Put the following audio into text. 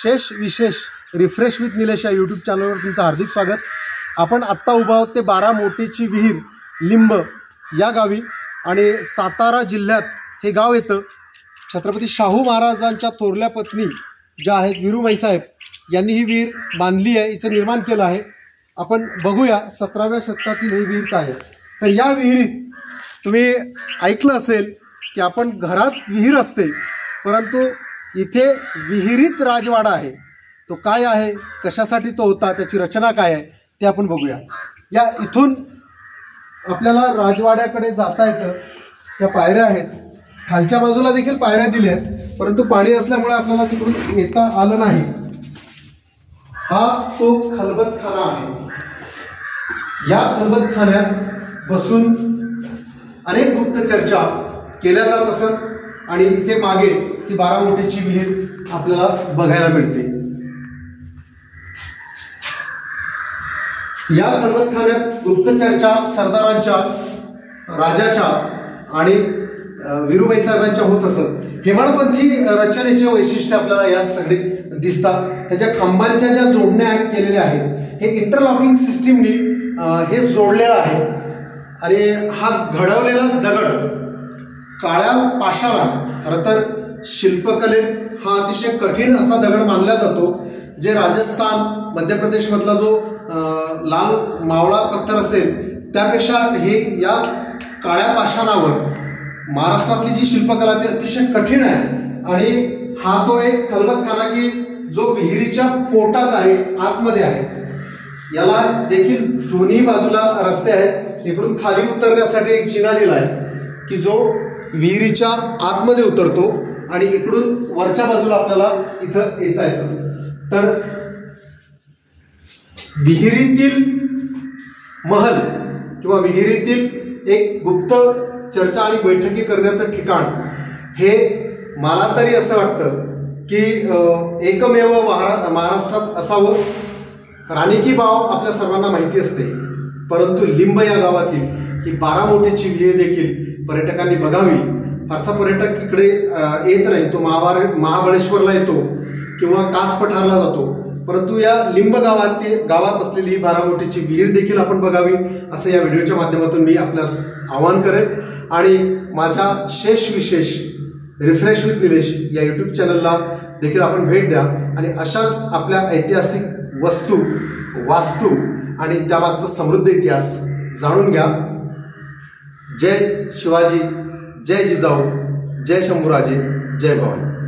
शेष विशेष refresh with Nilesh या यूट्यूब चॅनलवर तुमचं हार्दिक स्वागत. आपण आत्ता उभा आहोत ते 12 मोटेची विहीर लिंब या गावी आणि सातारा जिल्ह्यात हे गाव येतं. छत्रपती शाहू महाराजांच्या थोरल्या पत्नी ज्या आहेत विरुबाई साहेब यांनी ही विहीर बांधली आहे, हिचं निर्माण केलं आहे. आपण बघूया 17व्या शतकातील ही विहीर काय आहे. तर या विहिरीत तुम्ही ऐकलं असेल की आपण घरात विहीर असते, परंतु इथे विहिरीत राजवाडा आहे. तो काय आहे, कशासाठी तो होता, त्याची रचना काय आहे ते आपण बघूया. या इथून आपल्याला राजवाड्याकडे जाता येतं. त्या पायऱ्या आहेत, खालच्या बाजूला देखील पायऱ्या दिल्या आहेत, परंतु पाणी असल्यामुळे आपल्याला तिकडून येता आलं नाही. हा तो खलबतखाना आहे. या खलबतखान्यात बसून अनेक गुप्त चर्चा केल्या जात असत आणि इथे मागे ती 12 मोटेची विहीर आपल्याला बघायला मिळते. या खलबतखान्यात गुप्त चर्चा सरदारांच्या, राजाच्या आणि विरुबाई साहेबांच्या होत असत. हेमाडपंथी रचनेचे वैशिष्ट्य आपल्याला यात सगळे दिसतात. त्याच्या खांबांच्या ज्या जोडण्या केलेल्या आहेत हे इंटरलॉकिंग सिस्टीमनी हे जोडलेलं आहे. आणि हा घडवलेला दगड काळ्या पाषाणा, खरं तर शिल्पकलेत हा अतिशय कठीण असा दगड मानला जातो. जे राजस्थान, मध्य प्रदेश मधला जो लाल मावळा पत्थर असेल त्यापेक्षा हे या काळ्या पाषाणावर महाराष्ट्रातली जी शिल्पकला ती अतिशय कठीण आहे. आणि हा तो एक खलबतखाना की जो विहिरीच्या पोटात आहे, आतमध्ये आहे. याला देखील दोन्ही बाजूला रस्ते आहेत. इकडून खाली उतरण्यासाठी एक जिना दिला आहे की जो विहिरीच्या आतमध्ये उतरतो आणि इकडून वरच्या बाजूला आपल्याला इथं येता येतं. तर विहिरीतील महल किंवा विहिरीतील एक गुप्त चर्चा आणि बैठकी करण्याचं ठिकाण हे मला तरी असं वाटतं की एकमेव महाराष्ट्रात असावं. राणी की बाव आपल्या सर्वांना माहिती असते, परंतु लिंब या गावातील ही 12 मोटेची विहीर देखील पर्यटकांनी बघावी. फारसा पर्यटक इकडे येत नाही. तो महाबळेश्वरला येतो किंवा कास पठारला जातो, परंतु या लिंब गावात असलेली ही 12 मोटेची विहीर देखील आपण बघावी असं या व्हिडिओच्या माध्यमातून मी आपल्यास आवाहन करेन. आणि माझ्या शेष विशेष रिफ्रेश विथ निलेश या यूट्यूब चॅनलला देखील आपण भेट द्या आणि अशाच आपल्या ऐतिहासिक वस्तू, वास्तू आणि त्यामागचा समृद्ध इतिहास जाणून घ्या. जय शिवाजी, जय जिजाऊ, जय शंभूराजे, जय भवानी.